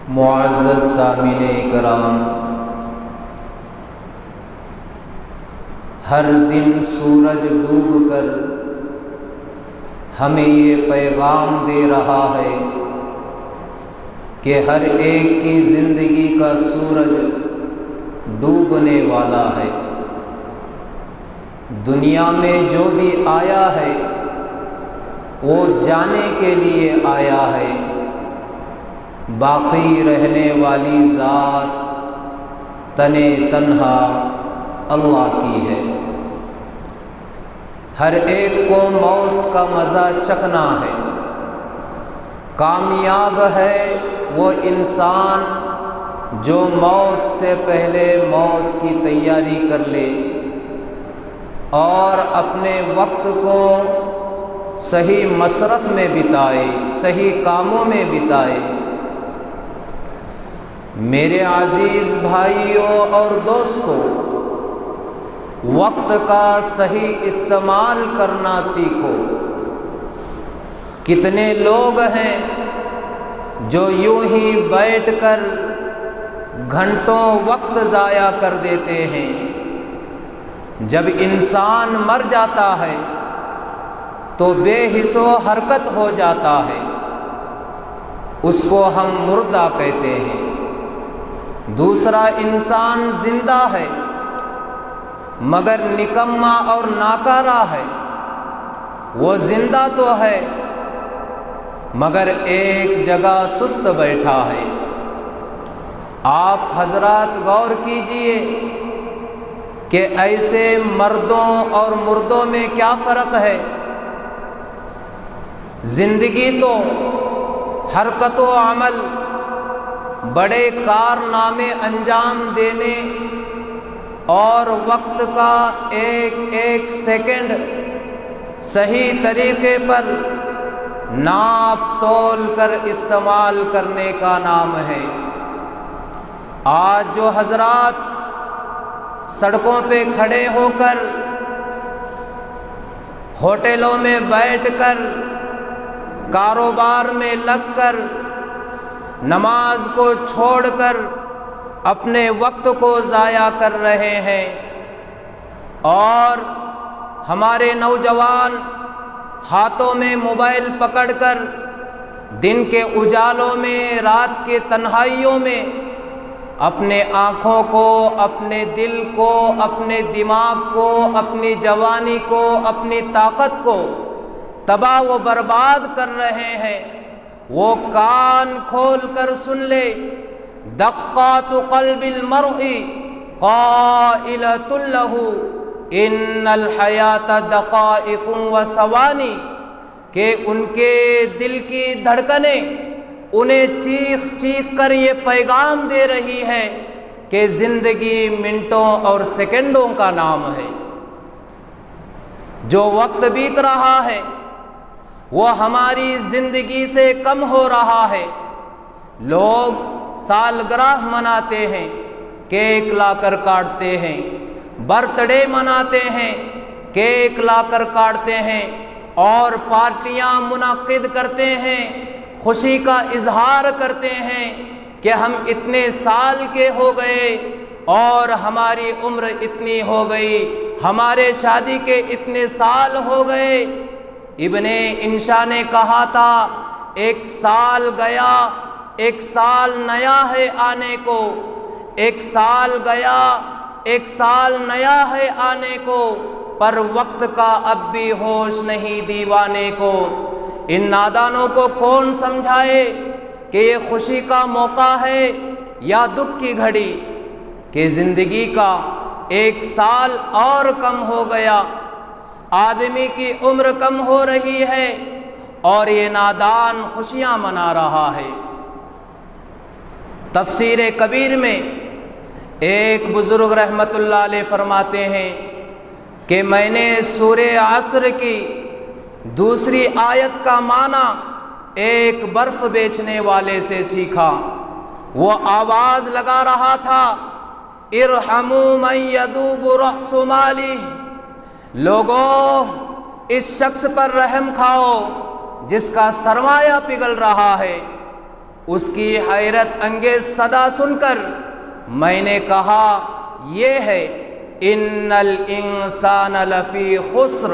معزز سامعین کرام، ہر دن سورج ڈوب کر ہمیں یہ پیغام دے رہا ہے کہ ہر ایک کی زندگی کا سورج ڈوبنے والا ہے۔ دنیا میں جو بھی آیا ہے وہ جانے کے لیے آیا ہے، باقی رہنے والی ذات تنے تنہا اللہ کی ہے۔ ہر ایک کو موت کا مزہ چکھنا ہے۔ کامیاب ہے وہ انسان جو موت سے پہلے موت کی تیاری کر لے اور اپنے وقت کو صحیح مصرف میں بتائے، صحیح کاموں میں بتائے۔ میرے عزیز بھائیوں اور دوستوں، وقت کا صحیح استعمال کرنا سیکھو۔ کتنے لوگ ہیں جو یوں ہی بیٹھ کر گھنٹوں وقت ضائع کر دیتے ہیں۔ جب انسان مر جاتا ہے تو بے حس و حرکت ہو جاتا ہے، اس کو ہم مردہ کہتے ہیں۔ دوسرا انسان زندہ ہے مگر نکما اور ناکارہ ہے۔ وہ زندہ تو ہے مگر ایک جگہ سست بیٹھا ہے۔ آپ حضرات غور کیجئے کہ ایسے مردوں اور مردوں میں کیا فرق ہے۔ زندگی تو حرکت و عمل، بڑے کارنامے انجام دینے اور وقت کا ایک ایک سیکنڈ صحیح طریقے پر ناپ تول کر استعمال کرنے کا نام ہے۔ آج جو حضرات سڑکوں پہ کھڑے ہو کر، ہوٹلوں میں بیٹھ کر، کاروبار میں لگ کر، نماز کو چھوڑ کر اپنے وقت کو ضائع کر رہے ہیں، اور ہمارے نوجوان ہاتھوں میں موبائل پکڑ کر دن کے اجالوں میں، رات کے تنہائیوں میں اپنے آنکھوں کو، اپنے دل کو، اپنے دماغ کو، اپنی جوانی کو، اپنی طاقت کو تباہ و برباد کر رہے ہیں۔ وہ کان کھول کر سن لے، دقات قلب المرء قائلۃ لہ ان الحیات دقائق و ثوانی، کہ ان کے دل کی دھڑکنیں انہیں چیخ چیخ کر یہ پیغام دے رہی ہے کہ زندگی منٹوں اور سیکنڈوں کا نام ہے۔ جو وقت بیت رہا ہے وہ ہماری زندگی سے کم ہو رہا ہے۔ لوگ سالگرہ مناتے ہیں، کیک لا کر کاٹتے ہیں، برتھ ڈے مناتے ہیں، کیک لا کر کاٹتے ہیں اور پارٹیاں منعقد کرتے ہیں، خوشی کا اظہار کرتے ہیں کہ ہم اتنے سال کے ہو گئے اور ہماری عمر اتنی ہو گئی، ہمارے شادی کے اتنے سال ہو گئے۔ ابن انشا نے کہا تھا، ایک سال گیا، ایک سال نیا ہے آنے کو، ایک سال گیا، ایک سال نیا ہے آنے کو، پر وقت کا اب بھی ہوش نہیں دیوانے کو۔ ان نادانوں کو کون سمجھائے کہ یہ خوشی کا موقع ہے یا دکھ کی گھڑی، کہ زندگی کا ایک سال اور کم ہو گیا، آدمی کی عمر کم ہو رہی ہے اور یہ نادان خوشیاں منا رہا ہے۔ تفسیر کبیر میں ایک بزرگ رحمت اللہ علیہ فرماتے ہیں کہ میں نے سورہ عصر کی دوسری آیت کا معنی ایک برف بیچنے والے سے سیکھا۔ وہ آواز لگا رہا تھا، ارحموا من یذوب رأس مالی، لوگوں اس شخص پر رحم کھاؤ جس کا سرمایہ پگھل رہا ہے۔ اس کی حیرت انگیز صدا سن کر میں نے کہا یہ ہے ان الانسان لفی خسر،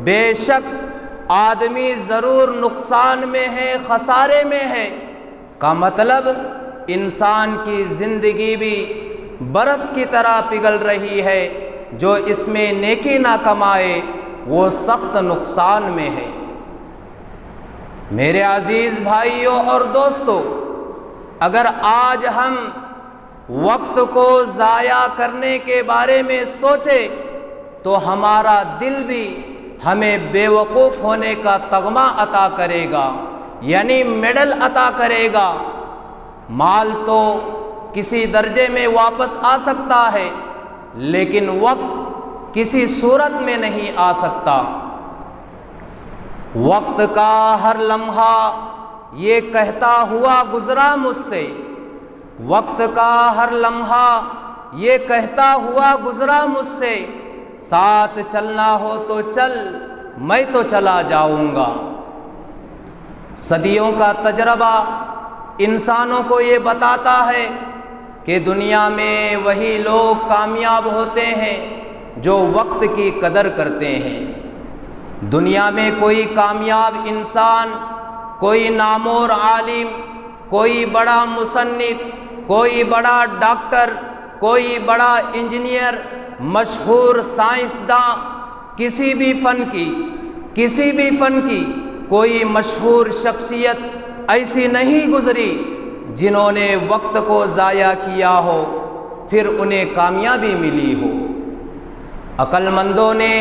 بے شک آدمی ضرور نقصان میں ہے، خسارے میں ہے، کا مطلب انسان کی زندگی بھی برف کی طرح پگھل رہی ہے، جو اس میں نیکی نہ کمائے وہ سخت نقصان میں ہے۔ میرے عزیز بھائیوں اور دوستو، اگر آج ہم وقت کو ضائع کرنے کے بارے میں سوچے تو ہمارا دل بھی ہمیں بے وقوف ہونے کا تغمہ عطا کرے گا، یعنی میڈل عطا کرے گا۔ مال تو کسی درجے میں واپس آ سکتا ہے، لیکن وقت کسی صورت میں نہیں آ سکتا۔ وقت کا ہر لمحہ یہ کہتا ہوا گزرا مجھ سے، وقت کا ہر لمحہ یہ کہتا ہوا گزرا مجھ سے، ساتھ چلنا ہو تو چل، میں تو چلا جاؤں گا۔ صدیوں کا تجربہ انسانوں کو یہ بتاتا ہے کہ دنیا میں وہی لوگ کامیاب ہوتے ہیں جو وقت کی قدر کرتے ہیں۔ دنیا میں کوئی کامیاب انسان، کوئی نامور عالم، کوئی بڑا مصنف، کوئی بڑا ڈاکٹر، کوئی بڑا انجینئر، مشہور سائنسداں، کسی بھی فن کی کوئی مشہور شخصیت ایسی نہیں گزری جنہوں نے وقت کو ضائع کیا ہو پھر انہیں کامیابی ملی ہو۔ عقل مندوں نے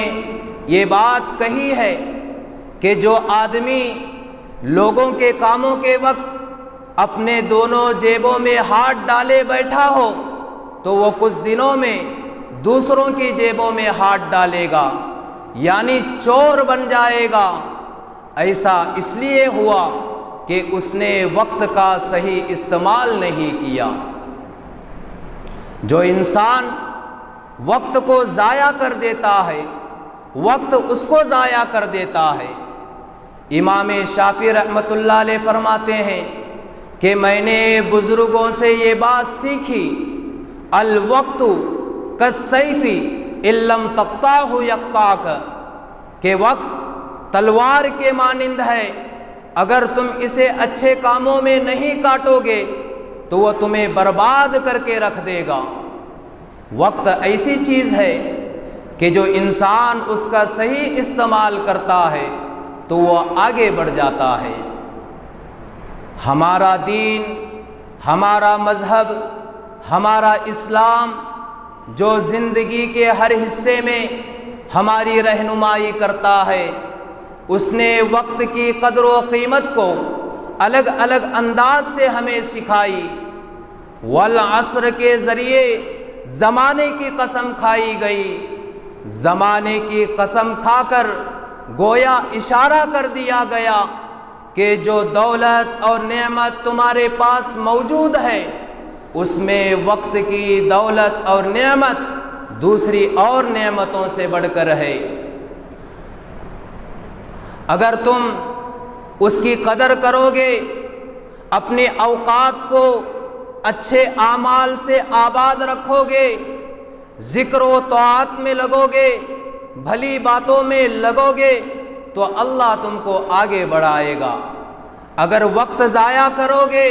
یہ بات کہی ہے کہ جو آدمی لوگوں کے کاموں کے وقت اپنے دونوں جیبوں میں ہاتھ ڈالے بیٹھا ہو تو وہ کچھ دنوں میں دوسروں کی جیبوں میں ہاتھ ڈالے گا، یعنی چور بن جائے گا۔ ایسا اس لیے ہوا کہ اس نے وقت کا صحیح استعمال نہیں کیا۔ جو انسان وقت کو ضائع کر دیتا ہے، وقت اس کو ضائع کر دیتا ہے۔ امام شافعی رحمۃ اللہ علیہ فرماتے ہیں کہ میں نے بزرگوں سے یہ بات سیکھی، الوقت کالسیف ان لم تقطعہ یقطعک، کہ وقت تلوار کے مانند ہے، اگر تم اسے اچھے کاموں میں نہیں کاٹو گے تو وہ تمہیں برباد کر کے رکھ دے گا۔ وقت ایسی چیز ہے کہ جو انسان اس کا صحیح استعمال کرتا ہے تو وہ آگے بڑھ جاتا ہے۔ ہمارا دین، ہمارا مذہب، ہمارا اسلام جو زندگی کے ہر حصے میں ہماری رہنمائی کرتا ہے، اس نے وقت کی قدر و قیمت کو الگ الگ انداز سے ہمیں سکھائی۔ والعصر کے ذریعے زمانے کی قسم کھائی گئی، زمانے کی قسم کھا کر گویا اشارہ کر دیا گیا کہ جو دولت اور نعمت تمہارے پاس موجود ہے اس میں وقت کی دولت اور نعمت دوسری اور نعمتوں سے بڑھ کر ہے۔ اگر تم اس کی قدر کرو گے، اپنے اوقات کو اچھے اعمال سے آباد رکھو گے، ذکر و طاعت میں لگو گے، بھلی باتوں میں لگو گے تو اللہ تم کو آگے بڑھائے گا۔ اگر وقت ضائع کرو گے،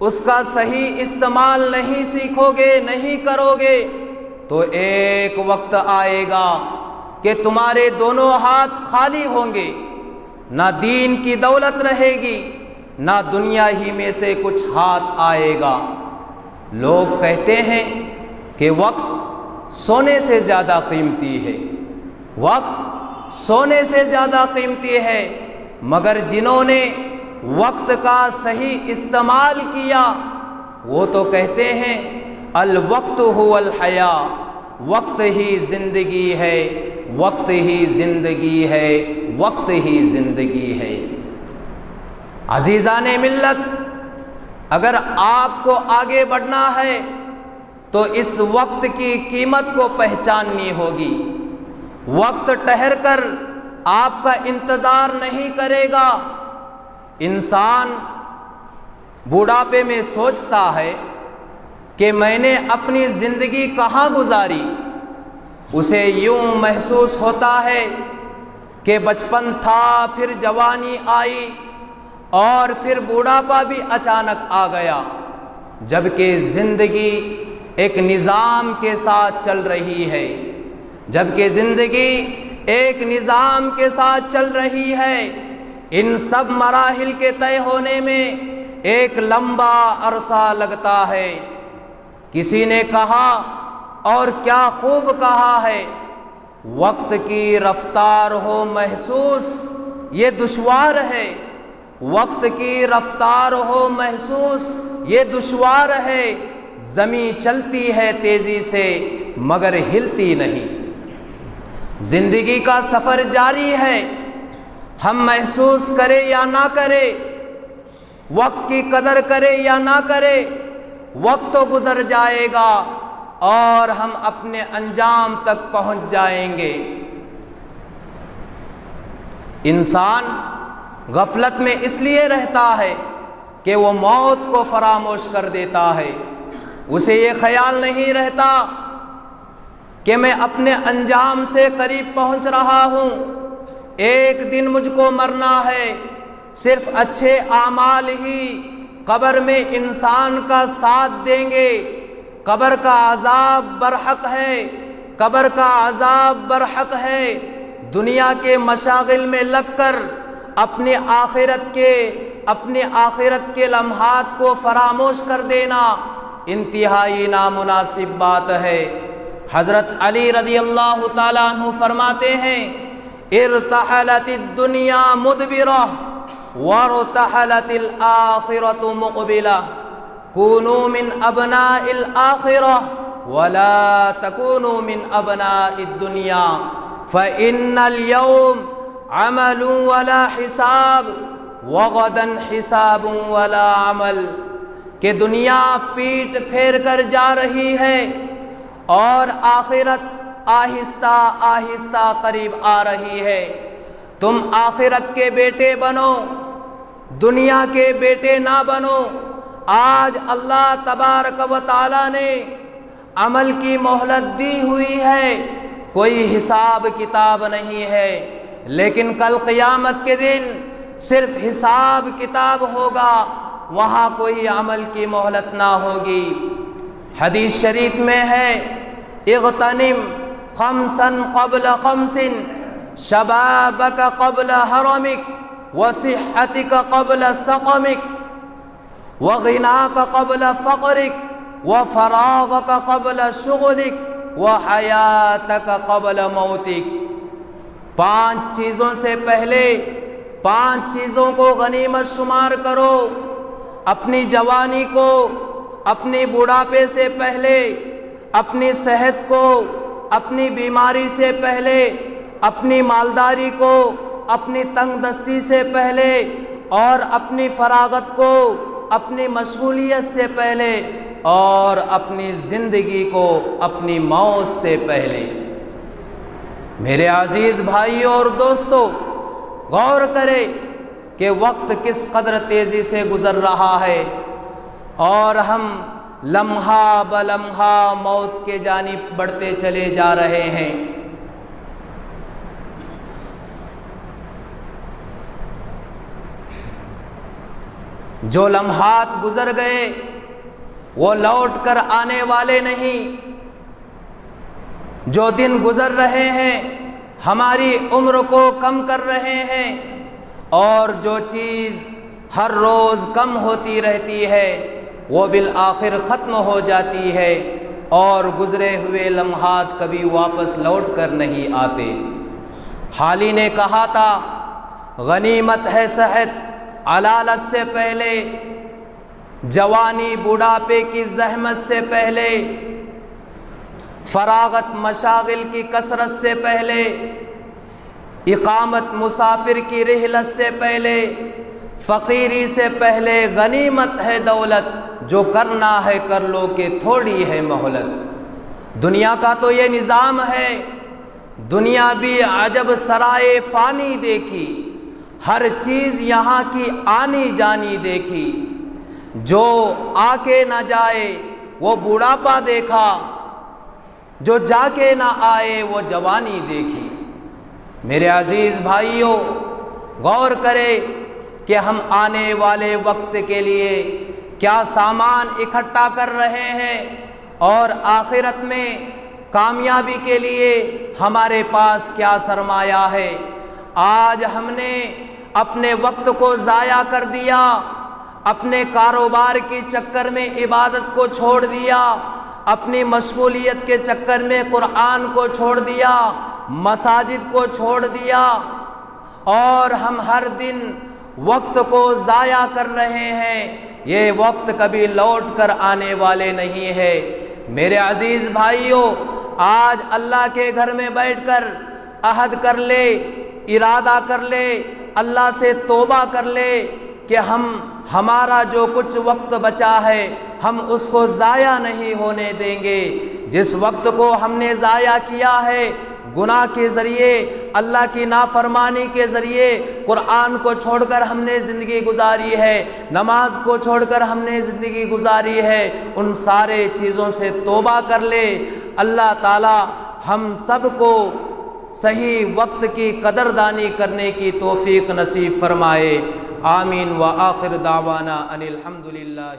اس کا صحیح استعمال نہیں سیکھو گے، نہیں کرو گے تو ایک وقت آئے گا کہ تمہارے دونوں ہاتھ خالی ہوں گے، نہ دین کی دولت رہے گی، نہ دنیا ہی میں سے کچھ ہاتھ آئے گا۔ لوگ کہتے ہیں کہ وقت سونے سے زیادہ قیمتی ہے، وقت سونے سے زیادہ قیمتی ہے، مگر جنہوں نے وقت کا صحیح استعمال کیا وہ تو کہتے ہیں الوقت هو الحیاۃ، وقت ہی زندگی ہے، وقت ہی زندگی ہے، وقت ہی زندگی ہے۔ عزیزان ملت، اگر آپ کو آگے بڑھنا ہے تو اس وقت کی قیمت کو پہچاننی ہوگی۔ وقت ٹھہر کر آپ کا انتظار نہیں کرے گا۔ انسان بوڑھاپے میں سوچتا ہے کہ میں نے اپنی زندگی کہاں گزاری، اسے یوں محسوس ہوتا ہے کہ بچپن تھا، پھر جوانی آئی اور پھر بوڑھاپا بھی اچانک آ گیا، جبکہ زندگی ایک نظام کے ساتھ چل رہی ہے، جبکہ زندگی ایک نظام کے ساتھ چل رہی ہے۔ ان سب مراحل کے طے ہونے میں ایک لمبا عرصہ لگتا ہے۔ کسی نے کہا، اور کیا خوب کہا ہے، وقت کی رفتار ہو محسوس یہ دشوار ہے، وقت کی رفتار ہو محسوس یہ دشوار ہے، زمین چلتی ہے تیزی سے مگر ہلتی نہیں۔ زندگی کا سفر جاری ہے، ہم محسوس کرے یا نہ کرے، وقت کی قدر کرے یا نہ کرے، وقت تو گزر جائے گا اور ہم اپنے انجام تک پہنچ جائیں گے۔ انسان غفلت میں اس لیے رہتا ہے کہ وہ موت کو فراموش کر دیتا ہے، اسے یہ خیال نہیں رہتا کہ میں اپنے انجام سے قریب پہنچ رہا ہوں، ایک دن مجھ کو مرنا ہے۔ صرف اچھے اعمال ہی قبر میں انسان کا ساتھ دیں گے۔ قبر کا عذاب برحق ہے، قبر کا عذاب برحق ہے۔ دنیا کے مشاغل میں لگ کر اپنے آخرت کے لمحات کو فراموش کر دینا انتہائی نامناسب بات ہے۔ حضرت علی رضی اللہ تعالیٰ عنہ فرماتے ہیں، ارتحلت الدنیا مدبرہ وارتحلت الآخرة مقبلہ، کونوا من ابناء الآخرہ ولا تکونوا من ابناء الدنیا، فإن اليوم عمل ولا حساب وغدا حساب ولا عمل، کہ دنیا پیٹ پھیر کر جا رہی ہے اور آخرت آہستہ آہستہ قریب آ رہی ہے۔ تم آخرت کے بیٹے بنو، دنیا کے بیٹے نہ بنو۔ آج اللہ تبارک و تعالیٰ نے عمل کی مہلت دی ہوئی ہے، کوئی حساب کتاب نہیں ہے، لیکن کل قیامت کے دن صرف حساب کتاب ہوگا، وہاں کوئی عمل کی مہلت نہ ہوگی۔ حدیث شریف میں ہے، اغتنم خمسا قبل خمس، شبابک قبل حرمک، وصحتک قبل سقمک، وغناک قبل فقرک، وفراغک قبل شغلک، وحیاتک قبل موتک۔ 5 چیزوں سے پہلے 5 چیزوں کو غنیمت شمار کرو، اپنی جوانی کو، اپنی بوڑھاپے سے پہلے، اپنی صحت کو، اپنی بیماری سے پہلے، اپنی مالداری کو، اپنی تنگ دستی سے پہلے، اور اپنی فراغت کو، اپنی مشغولیت سے پہلے، اور اپنی زندگی کو اپنی موت سے پہلے۔ میرے عزیز بھائیوں اور دوستو، غور کرے کہ وقت کس قدر تیزی سے گزر رہا ہے اور ہم لمحہ بلمحہ موت کے جانب بڑھتے چلے جا رہے ہیں۔ جو لمحات گزر گئے وہ لوٹ کر آنے والے نہیں، جو دن گزر رہے ہیں ہماری عمر کو کم کر رہے ہیں، اور جو چیز ہر روز کم ہوتی رہتی ہے وہ بالآخر ختم ہو جاتی ہے، اور گزرے ہوئے لمحات کبھی واپس لوٹ کر نہیں آتے۔ حالی نے کہا تھا، غنیمت ہے صحت علالت سے پہلے، جوانی بوڑھاپے کی زحمت سے پہلے، فراغت مشاغل کی کثرت سے پہلے، اقامت مسافر کی رحلت سے پہلے، فقیری سے پہلے غنیمت ہے دولت، جو کرنا ہے کر لو کہ تھوڑی ہے مہلت۔ دنیا کا تو یہ نظام ہے، دنیا بھی عجب سرائے فانی دیکھی، ہر چیز یہاں کی آنی جانی دیکھی، جو آ کے نہ جائے وہ بوڑھاپا دیکھا، جو جا کے نہ آئے وہ جوانی دیکھی۔ میرے عزیز بھائیوں، غور کرے کہ ہم آنے والے وقت کے لیے کیا سامان اکٹھا کر رہے ہیں، اور آخرت میں کامیابی کے لیے ہمارے پاس کیا سرمایہ ہے۔ آج ہم نے اپنے وقت کو ضائع کر دیا، اپنے کاروبار کے چکر میں عبادت کو چھوڑ دیا، اپنی مشغولیت کے چکر میں قرآن کو چھوڑ دیا، مساجد کو چھوڑ دیا، اور ہم ہر دن وقت کو ضائع کر رہے ہیں۔ یہ وقت کبھی لوٹ کر آنے والے نہیں ہے۔ میرے عزیز بھائیوں، آج اللہ کے گھر میں بیٹھ کر عہد کر لے، ارادہ کر لے، اللہ سے توبہ کر لے کہ ہمارا جو کچھ وقت بچا ہے ہم اس کو ضائع نہیں ہونے دیں گے۔ جس وقت کو ہم نے ضائع کیا ہے گناہ کے ذریعے، اللہ کی نافرمانی کے ذریعے، قرآن کو چھوڑ کر ہم نے زندگی گزاری ہے، نماز کو چھوڑ کر ہم نے زندگی گزاری ہے، ان سارے چیزوں سے توبہ کر لے۔ اللہ تعالی ہم سب کو صحیح وقت کی قدردانی کرنے کی توفیق نصیب فرمائے۔ آمین۔ وآخر دعوانا ان الحمد للہ۔